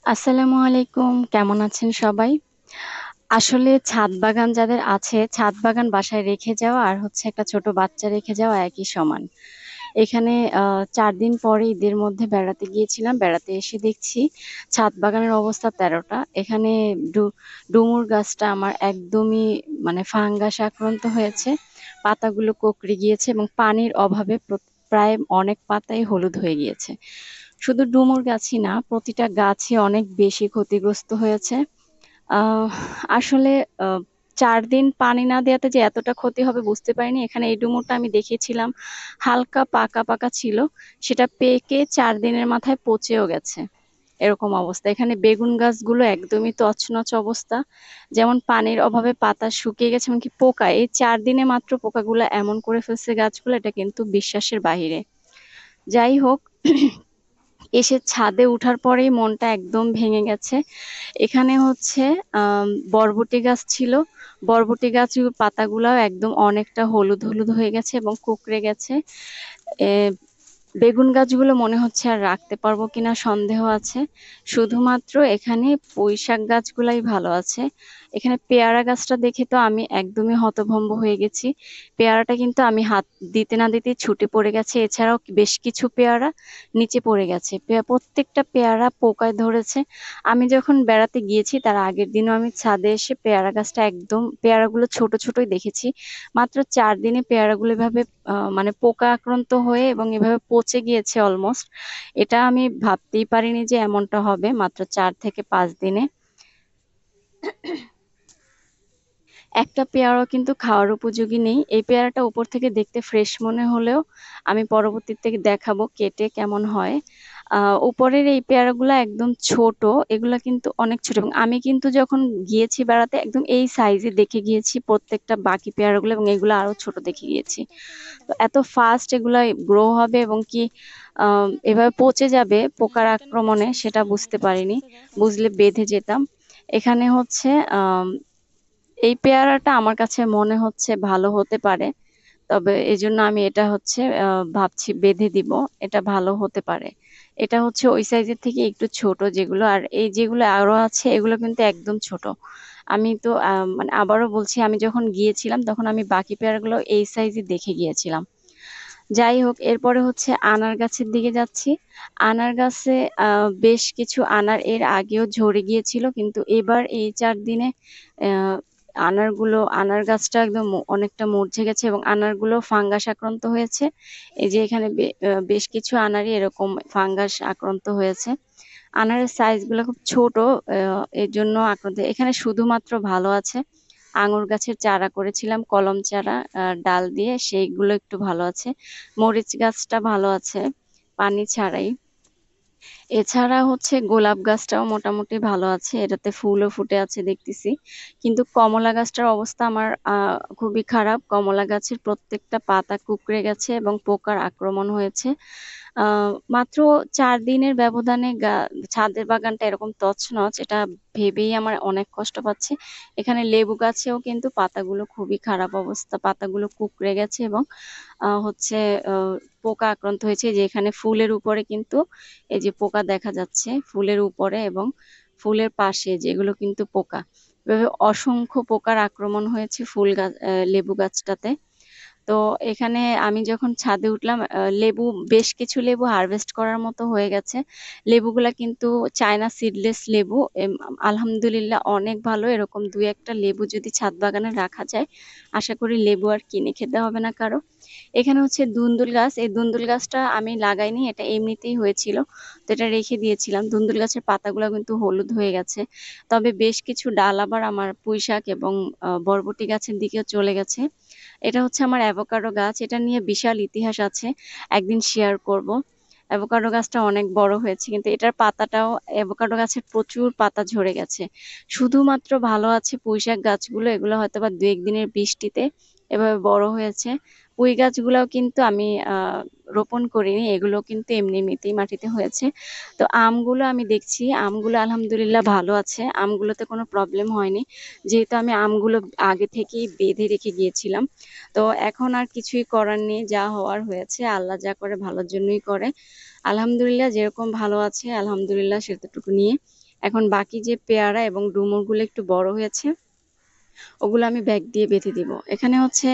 আসসালামু আলাইকুম। কেমন আছেন সবাই? আসলে ছাদ বাগান যাদের আছে, ছাদ বাগান বাসায় রেখে যাওয়া আর হচ্ছে একটা ছোট বাচ্চা রেখে যাওয়া একই সমান। এখানে ৪ দিন পরে ঈদের মধ্যে বেড়াতে গিয়েছিলাম। বেড়াতে এসে দেখছি ছাদ বাগানের অবস্থা ১৩ টা। এখানে ডু ডুমুর গাছটা আমার একদমই মানে ফাঙ্গাস আক্রান্ত হয়েছে। পাতাগুলো কোঁকড়ে গিয়েছে এবং পানির অভাবে প্রায় অনেক পাতাই হলুদ হয়ে গিয়েছে। শুধু ডুমুর গাছই না, প্রতিটা গাছই অনেক বেশি ক্ষতিগ্রস্ত হয়েছে। আহ আসলে আহ ৪ দিন পানি না দেওয়াতে যে এতটা ক্ষতি হবে বুঝতে পারিনি। এখানে এই ডুমুরটা আমি দেখেছিলাম হালকা পাকা পাকা ছিল, সেটা পেকে ৪ দিনের মাথায় পচেও গেছে। এরকম অবস্থা। এখানে বেগুন গাছগুলো একদমই তছনছ অবস্থা। যেমন পানির অভাবে পাতা শুকিয়ে গেছে, এমনকি পোকা এই ৪ দিনে মাত্র পোকাগুলো এমন করে ফেলছে গাছগুলো, এটা কিন্তু বিশ্বাসের বাহিরে। যাই হোক, এসে ছাদে উঠার পরেই মনটা একদম ভেঙে গেছে। এখানে হচ্ছে বরবটি গাছ ছিল। বরবটি গাছের পাতাগুলাও একদম অনেকটা হলুদ হলুদ হয়ে গেছে এবং কুঁকড়ে গেছে। এ বেগুন গাছগুলো মনে হচ্ছে আর রাখতে পারবো কিনা সন্দেহ আছে। শুধুমাত্র এখানে পুঁইশাক গাছগুলাই ভালো আছে। এখানে পেয়ারা গাছটা দেখে তো আমি একদমই হতভম্ব হয়ে গেছি। পেয়ারাটা কিন্তু আমি হাত দিতে না দিতেই ছুটে পড়ে গেছে। এছাড়াও বেশ কিছু পেয়ারা নিচে পড়ে গেছে। প্রত্যেকটা পেয়ারা পোকায় ধরেছে। আমি যখন বেড়াতে গিয়েছি তার আগের দিনও আমি ছাদে এসে পেয়ারা গাছটা একদম পেয়ারাগুলো ছোট ছোটই দেখেছি। মাত্র ৪ দিনে পেয়ারাগুলো এভাবে মানে পোকা আক্রান্ত হয়ে এবং এভাবে পচে গিয়েছে অলমোস্ট। এটা আমি ভাবতেই পারিনি যে এমনটা হবে মাত্র ৪ থেকে ৫ দিনে। একটা পেয়ারাও কিন্তু খাওয়ার উপযোগী নেই। এই পেয়ারাটা উপর থেকে দেখতে ফ্রেশ মনে হলেও আমি পরবর্তীতে দেখাবো কেটে কেমন হয়। উপরের এই পেয়ারাগুলো একদম ছোট, এগুলা কিন্তু অনেক ছোট এবং আমি কিন্তু যখন গিয়েছি বেড়াতে একদম এই সাইজে দেখে গিয়েছি প্রত্যেকটা বাকি পেয়ারাগুলো, এবং এগুলো আরো ছোট দেখে গিয়েছি। তো এত ফাস্ট এগুলা গ্রো হবে এবং কি এভাবে পচে যাবে পোকার আক্রমণে সেটা বুঝতে পারিনি। বুঝলে বেঁধে যেতাম। এখানে হচ্ছে এই পেয়ারাটা আমার কাছে মনে হচ্ছে ভালো হতে পারে। তবে এজন্য আমি এটা হচ্ছে ভাবছি বেঁধে দিব। এটা ভালো হতে পারে। এটা হচ্ছে ওই সাইজের থেকে একটু ছোট যেগুলো, আর এই যেগুলো আরো আছে এগুলো কিন্তু একদম ছোট। আমি তো মানে আবারও বলছি, আমি যখন গিয়েছিলাম তখন আমি বাকি পেয়ারাগুলো এই সাইজে দেখে গিয়েছিলাম। যাই হোক, এরপরে হচ্ছে আনার গাছের দিকে যাচ্ছি। আনার গাছে বেশ কিছু আনার এর আগেও ঝরে গিয়েছিল, কিন্তু এবার এই ৪ দিনে আহ আনার গাছটা একদম অনেকটা মরঝে গেছে এবং আনারগুলো ফাঙ্গাস আক্রান্ত হয়েছে। এই যে এখানে বেশ কিছু আনারই এরকম ফাঙ্গাস আক্রান্ত হয়েছে। আনারের সাইজ গুলো খুব ছোট, এর জন্য আক্রান্ত। এখানে শুধুমাত্র ভালো আছে আঙুর গাছের চারা করেছিলাম, কলম চারা ডাল দিয়ে, সেইগুলো একটু ভালো আছে। মরিচ গাছটা ভালো আছে পানি ছাড়াই। এছাড়া হচ্ছে গোলাপ গাছটাও মোটামুটি ভালো আছে, এটাতে ফুলও ফুটে আছে দেখতেছি। কিন্তু কমলা গাছটার অবস্থা আমার খুবই খারাপ। কমলা গাছের প্রত্যেকটা পাতা কুঁকড়ে গেছে এবং পোকার আক্রমণ হয়েছে। মাত্র ৪ দিনের ব্যবধানে ছাদের বাগানটা এরকম তছনছ, এটা ভেবেই আমার অনেক কষ্ট পাচ্ছে। এখানে লেবু গাছেও কিন্তু পাতাগুলো খুবই খারাপ অবস্থা, পাতাগুলো কুঁকড়ে গেছে এবং হচ্ছে পোকা আক্রান্ত হয়েছে। যে এখানে ফুলের উপরে কিন্তু এই যে পোকা দেখা যাচ্ছে ফুলের উপরে এবং ফুলের পাশে, যেগুলো কিন্তু পোকা। এভাবে অসংখ্য পোকার আক্রমণ হয়েছে ফুল গাছ লেবু গাছটাতে। তো এখানে আমি যখন ছাদে উঠলাম, লেবু বেশ কিছু লেবু হারভেস্ট করার মতো হয়ে গেছে। লেবুগুলা কিন্তু চায়না সিডলেস লেবু। আলহামদুলিল্লাহ অনেক ভালো। এরকম দুই একটা লেবু যদি ছাদ বাগানে রাখা যায়, আশা করি লেবু আর কিনে খেতে হবে না কারো। এখানে হচ্ছে দুন্দুল গাছ। এই দুন্দুল গাছটা আমি লাগাইনি, এটা এমনিতেই হয়েছিল। তো এটা রেখে দিয়েছিলাম। দুন্দুল গাছের পাতাগুলো কিন্তু হলুদ হয়ে গেছে। তবে বেশ কিছু ডাল আবার আমার পুঁইশাক এবং বরবটি গাছের দিকেও চলে গেছে। এটা হচ্ছে আমার অ্যাভোকাডো গাছ। এটা নিয়ে বিশাল ইতিহাস আছে, একদিন শেয়ার করব। অ্যাভোকাডো গাছটা অনেক বড় হয়েছে, কিন্তু এটার পাতাটাও, অ্যাভোকাডো গাছের প্রচুর পাতা ঝরে গেছে। শুধুমাত্র ভালো আছে পুঁইশাক গাছগুলো, এগুলো হয়তো বা ২-১ দিনের বৃষ্টিতে এভাবে বড় হয়েছে। পুঁই গাছগুলোও কিন্তু আমি রোপণ করিনি, এগুলো কিন্তু এমনি এমনিতেই মাটিতে হয়েছে। তো আমগুলো আমি দেখছি, আমগুলো আলহামদুলিল্লাহ ভালো আছে, আমগুলোতে কোনো প্রবলেম হয়নি, যেহেতু আমি আমগুলো আগে থেকেই বেঁধে রেখে গিয়েছিলাম। তো এখন আর কিছুই করার নেই, যা হওয়ার হয়েছে, আল্লাহ যা করে ভালোর জন্যই করে। আলহামদুলিল্লাহ যেরকম ভালো আছে আলহামদুলিল্লাহ সেতটুকু নিয়ে এখন বাকি যে পেয়ারা এবং ডুমুরগুলো একটু বড় হয়েছে, ওগুলো আমি ব্যাগ দিয়ে বেঁধে দিব। এখানে হচ্ছে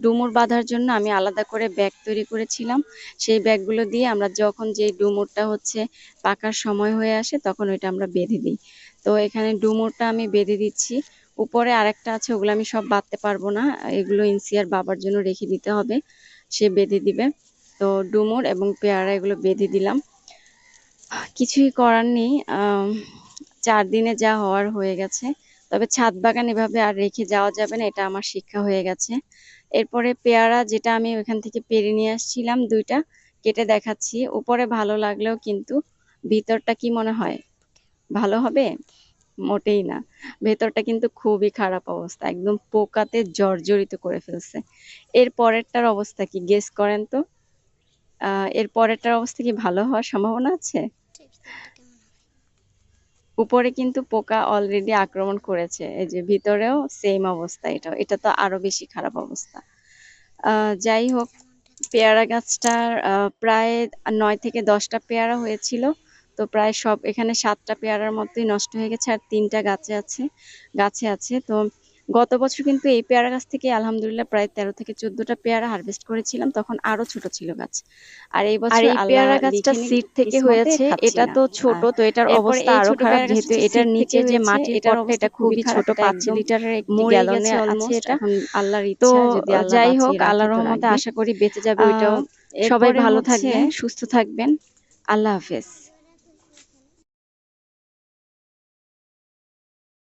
ডুমুর বাঁধার জন্য আমি আলাদা করে ব্যাগ তৈরি করেছিলাম। সেই ব্যাগগুলো দিয়ে আমরা যখন যে ডুমুরটা হচ্ছে পাকার সময় হয়ে আসে তখন ওইটা আমরা বেঁধে দিই। তো এখানে ডুমুরটা আমি বেঁধে দিচ্ছি। উপরে আরেকটা আছে, ওগুলো আমি সব বাঁধতে পারবো না, এগুলো ইনসিয়ার বাবার জন্য রেখে দিতে হবে, সে বেঁধে দিবে। তো ডুমুর এবং পেয়ারা এগুলো বেঁধে দিলাম। কিছুই করার নেই, 4 দিনে যা হওয়ার হয়ে গেছে। তবে ছাদ বাগান এভাবে আর রেখে যাওয়া যাবে না, এটা আমার শিক্ষা হয়ে গেছে। এরপরে পেয়ারা যেটা আমি ওখান থেকে পেরে নিয়ে আসছিলাম 2টা কেটে দেখাচ্ছি। উপরে ভালো লাগলেও কিন্তু ভিতরটা কি মনে হয় ভালো হবে? মোটেই না। ভেতরটা কিন্তু খুবই খারাপ অবস্থা, একদম পোকাতে জর্জরিত করে ফেলছে। এর পরেরটার অবস্থা কি গেস করেন তো? এর পরেরটার অবস্থা কি ভালো হওয়ার সম্ভাবনা আছে? উপরে কিন্তু পোকা অলরেডি আক্রমণ করেছে, এই যে ভিতরেও সেম অবস্থা, এটা তো আরো বেশি খারাপ অবস্থা। যাই হোক, পেয়ারা গাছটার প্রায় 9 থেকে 10টা পেয়ারা হয়েছিল। তো প্রায় সব এখানে 7টা পেয়ারার মতোই নষ্ট হয়ে গেছে, আর 3টা গাছে আছে। তো গত বছর কিন্তু এই পেয়ারা গাছ থেকে আলহামদুলিল্লাহ প্রায় 13 থেকে 14টা পেয়ারা হারভেস্ট করেছিলাম, তখন আরো ছোট ছিল গাছ। আর এই বছর এই আল্লাহ পেয়ারা গাছটা লিখেনি সিড থেকে কিসমতে হয়েছে, খাচ্ছি এটা না। তো ছোট, তো এটার এরপরে অবস্থা এই আরো ছোট খারাপ পেয়ারা গাছটা যেহেতু হচ্ছে এটার সিড থেকে নিচে যে হয়েছে, মাটির এটার পটটা অবস্থা এটা খুবই খুবই খারাপ, ছোট, এটা 5 একদম লিটারের একটি মরেই গ্যালনে গেছে আছে অলমোস্ট। এটা। এখন আল্লাহর তো ইচ্ছা, যদি আল্লাহ যাই হোক, বাঁচিয়ে রাখে আল্লাহর তো রহমতে রাখবে। আশা করি বেঁচে যাবে ওইটাও। আহ সবাই এরপরে ভালো হচ্ছে থাকবেন, সুস্থ থাকবেন। আল্লাহ হাফেজ।